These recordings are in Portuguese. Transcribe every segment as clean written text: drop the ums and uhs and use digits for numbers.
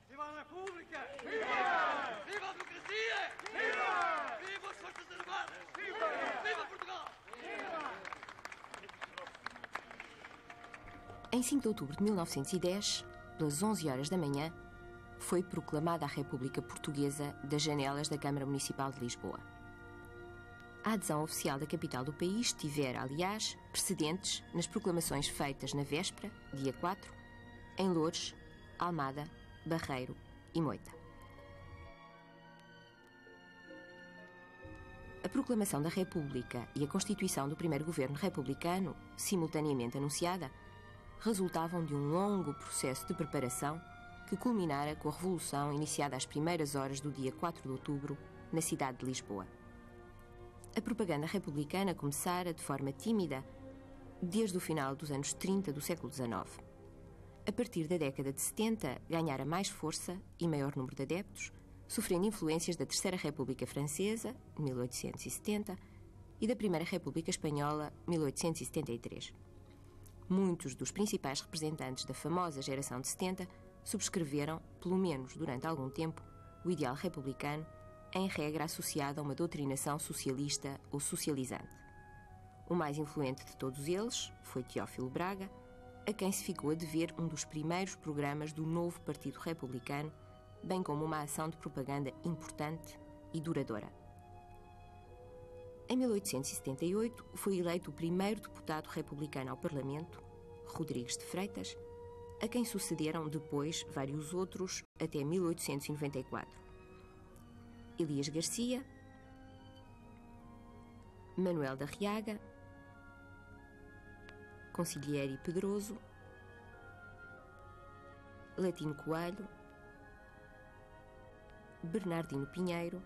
Viva a República! Viva! Viva a democracia! Viva! Viva as Forças Armadas! Viva! Viva Portugal! Viva! Em 5 de outubro de 1910, pelas 11 horas da manhã, foi proclamada a República Portuguesa das janelas da Câmara Municipal de Lisboa. A adesão oficial da capital do país tivera, aliás, precedentes nas proclamações feitas na véspera, dia 4, em Loures, Almada, Barreiro e Moita. A proclamação da República e a constituição do primeiro governo republicano, simultaneamente anunciada, resultavam de um longo processo de preparação que culminara com a Revolução iniciada às primeiras horas do dia 4 de outubro, na cidade de Lisboa. A propaganda republicana começara de forma tímida desde o final dos anos 30 do século XIX. A partir da década de 70, ganhara mais força e maior número de adeptos, sofrendo influências da Terceira República Francesa, 1870, e da Primeira República Espanhola, 1873. Muitos dos principais representantes da famosa geração de 70 subscreveram, pelo menos durante algum tempo, o ideal republicano, em regra associado a uma doutrinação socialista ou socializante. O mais influente de todos eles foi Teófilo Braga, a quem se ficou a dever um dos primeiros programas do novo Partido Republicano, bem como uma ação de propaganda importante e duradoura. Em 1878, foi eleito o primeiro deputado republicano ao Parlamento, Rodrigues de Freitas, a quem sucederam depois vários outros até 1894. Elias Garcia, Manuel da Riaga, Consiglieri Pedroso, Latino Coelho, Bernardino Pinheiro,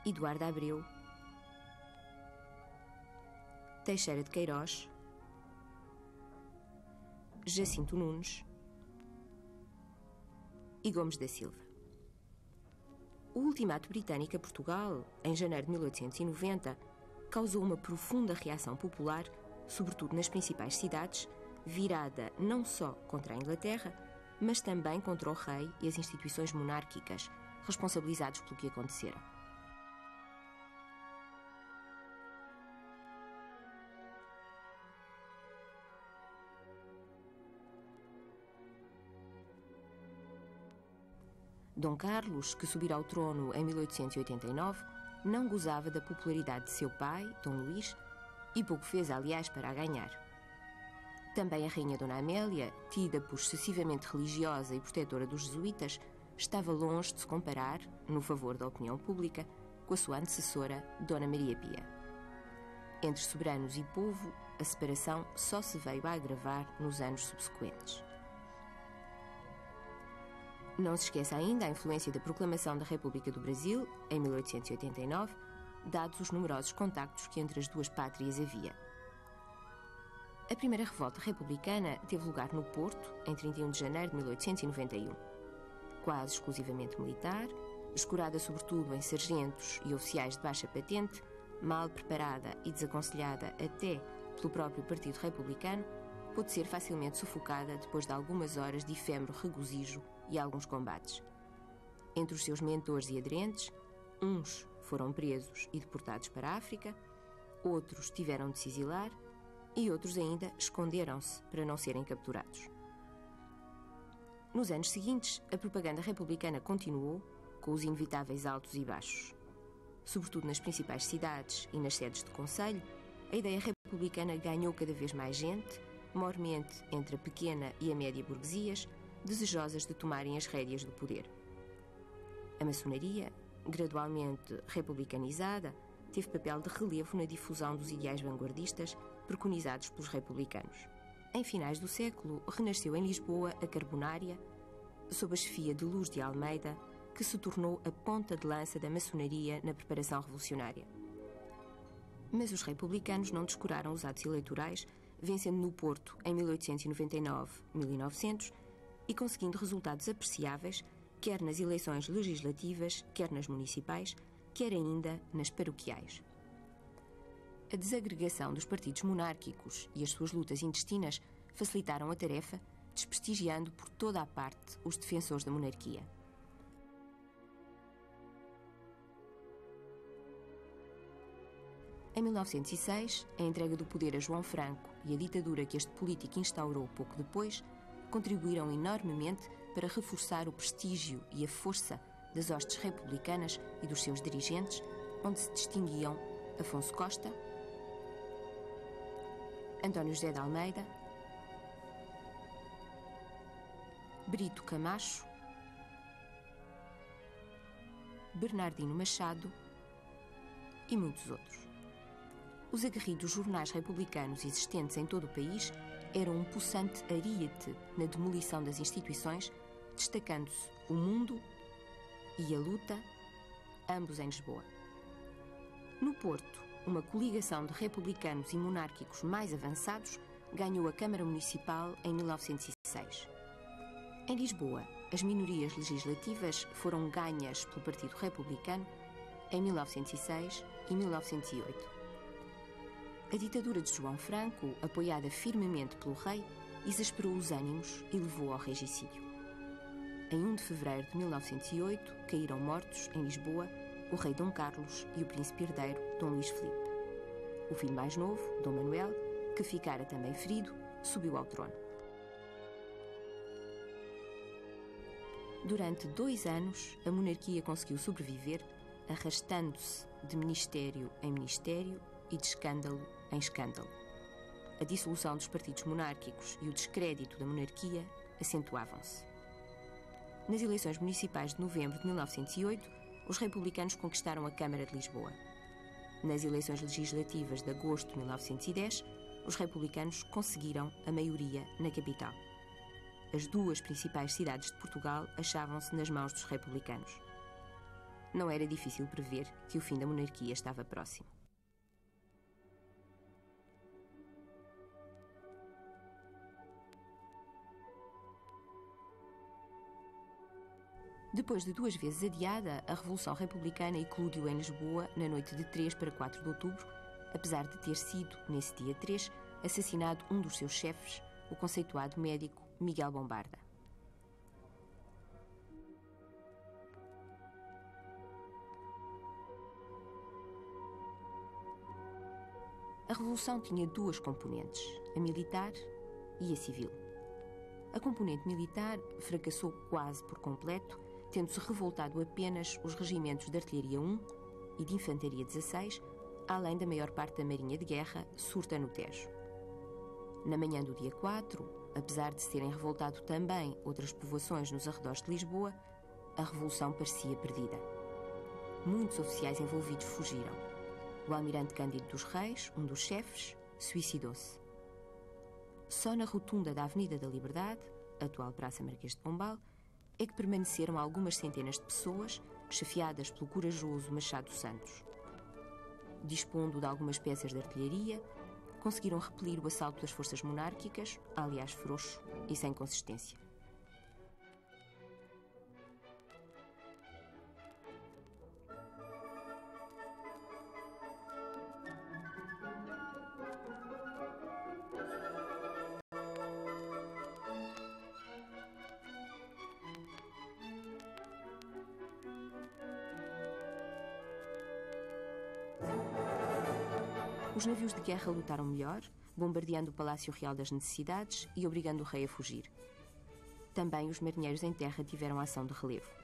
Eduardo Abreu, Teixeira de Queiroz, Jacinto Nunes e Gomes da Silva. O ultimato britânico a Portugal, em janeiro de 1890, causou uma profunda reação popular, sobretudo nas principais cidades, virada não só contra a Inglaterra, mas também contra o rei e as instituições monárquicas, responsabilizados pelo que acontecera. Dom Carlos, que subira ao trono em 1889, não gozava da popularidade de seu pai, Dom Luís, e pouco fez, aliás, para a ganhar. Também a rainha Dona Amélia, tida por excessivamente religiosa e protetora dos jesuítas, estava longe de se comparar, no favor da opinião pública, com a sua antecessora, Dona Maria Pia. Entre soberanos e povo, a separação só se veio a agravar nos anos subsequentes. Não se esqueça ainda a influência da proclamação da República do Brasil, em 1889, dados os numerosos contactos que entre as duas pátrias havia. A primeira revolta republicana teve lugar no Porto, em 31 de janeiro de 1891. Quase exclusivamente militar, escorada sobretudo em sargentos e oficiais de baixa patente, mal preparada e desaconselhada até pelo próprio Partido Republicano, pôde ser facilmente sufocada depois de algumas horas de efêmero regozijo e alguns combates. Entre os seus mentores e aderentes, uns foram presos e deportados para a África, outros tiveram de se exilar e outros ainda esconderam-se para não serem capturados. Nos anos seguintes, a propaganda republicana continuou, com os inevitáveis altos e baixos. Sobretudo nas principais cidades e nas sedes de conselho, a ideia republicana ganhou cada vez mais gente, maiormente entre a pequena e a média burguesias, desejosas de tomarem as rédeas do poder. A maçonaria, gradualmente republicanizada, teve papel de relevo na difusão dos ideais vanguardistas preconizados pelos republicanos. Em finais do século, renasceu em Lisboa a Carbonária, sob a chefia de Luz de Almeida, que se tornou a ponta de lança da maçonaria na preparação revolucionária. Mas os republicanos não descuraram os atos eleitorais, vencendo no Porto em 1899-1900 e conseguindo resultados apreciáveis, quer nas eleições legislativas, quer nas municipais, quer ainda nas paroquiais. A desagregação dos partidos monárquicos e as suas lutas intestinas facilitaram a tarefa, desprestigiando por toda a parte os defensores da monarquia. Em 1906, a entrega do poder a João Franco e a ditadura que este político instaurou pouco depois contribuíram enormemente para reforçar o prestígio e a força das hostes republicanas e dos seus dirigentes, onde se distinguiam Afonso Costa, António José de Almeida, Brito Camacho, Bernardino Machado e muitos outros. Os aguerridos jornais republicanos existentes em todo o país eram um possante ariete na demolição das instituições, destacando-se O Mundo e A Luta, ambos em Lisboa. No Porto, uma coligação de republicanos e monárquicos mais avançados ganhou a Câmara Municipal em 1906. Em Lisboa, as minorias legislativas foram ganhas pelo Partido Republicano em 1906 e 1908. A ditadura de João Franco, apoiada firmemente pelo rei, exasperou os ânimos e levou ao regicídio. Em 1 de fevereiro de 1908, caíram mortos, em Lisboa, o rei Dom Carlos e o príncipe herdeiro Dom Luís Filipe. O filho mais novo, Dom Manuel, que ficara também ferido, subiu ao trono. Durante 2 anos, a monarquia conseguiu sobreviver, arrastando-se de ministério em ministério e de escândalo em escândalo. A dissolução dos partidos monárquicos e o descrédito da monarquia acentuavam-se. Nas eleições municipais de novembro de 1908, os republicanos conquistaram a Câmara de Lisboa. Nas eleições legislativas de agosto de 1910, os republicanos conseguiram a maioria na capital. As 2 principais cidades de Portugal achavam-se nas mãos dos republicanos. Não era difícil prever que o fim da monarquia estava próximo. Depois de 2 vezes adiada, a Revolução Republicana eclodiu em Lisboa na noite de 3 para 4 de outubro, apesar de ter sido, nesse dia 3, assassinado um dos seus chefes, o conceituado médico Miguel Bombarda. A Revolução tinha 2 componentes, a militar e a civil. A componente militar fracassou quase por completo, tendo-se revoltado apenas os regimentos de Artilharia 1 e de Infantaria 16, além da maior parte da Marinha de Guerra, surta no Tejo. Na manhã do dia 4, apesar de se terem revoltado também outras povoações nos arredores de Lisboa, a Revolução parecia perdida. Muitos oficiais envolvidos fugiram. O almirante Cândido dos Reis, um dos chefes, suicidou-se. Só na rotunda da Avenida da Liberdade, atual Praça Marquês de Pombal, é que permaneceram algumas centenas de pessoas, chefiadas pelo corajoso Machado Santos. Dispondo de algumas peças de artilharia, conseguiram repelir o assalto das forças monárquicas, aliás frouxo e sem consistência. Os navios de guerra lutaram melhor, bombardeando o Palácio Real das Necessidades e obrigando o rei a fugir. Também os marinheiros em terra tiveram ação de relevo.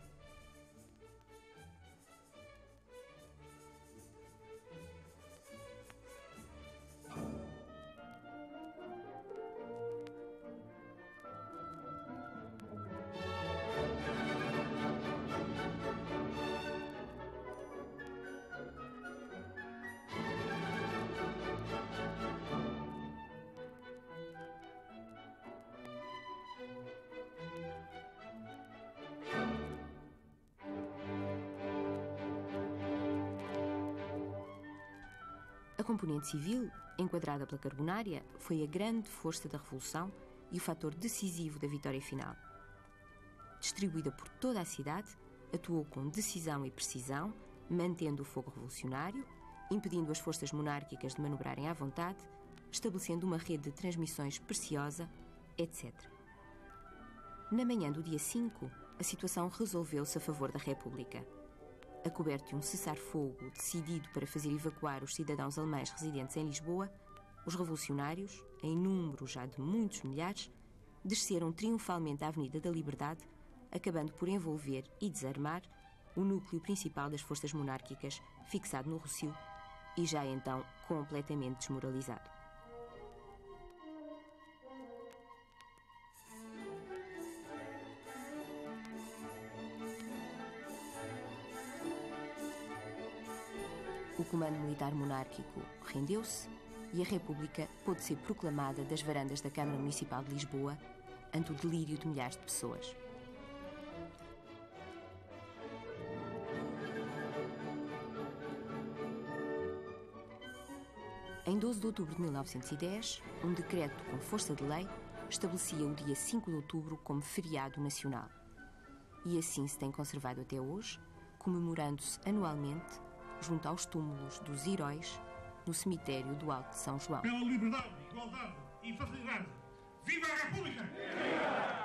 A componente civil, enquadrada pela Carbonária, foi a grande força da Revolução e o fator decisivo da vitória final. distribuída por toda a cidade, atuou com decisão e precisão, mantendo o fogo revolucionário, impedindo as forças monárquicas de manobrarem à vontade, estabelecendo uma rede de transmissões preciosa, etc. Na manhã do dia 5, a situação resolveu-se a favor da República. Acoberto de um cessar-fogo decidido para fazer evacuar os cidadãos alemães residentes em Lisboa, os revolucionários, em número já de muitos milhares, desceram triunfalmente a Avenida da Liberdade, acabando por envolver e desarmar o núcleo principal das forças monárquicas, fixado no Rossio e já então completamente desmoralizado. O comando militar monárquico rendeu-se e a República pôde ser proclamada das varandas da Câmara Municipal de Lisboa ante o delírio de milhares de pessoas. Em 12 de outubro de 1910, um decreto com força de lei estabelecia o dia 5 de outubro como feriado nacional. E assim se tem conservado até hoje, comemorando-se anualmente junto aos túmulos dos heróis no cemitério do Alto de São João. Pela liberdade, igualdade e fraternidade. Viva a República! Viva!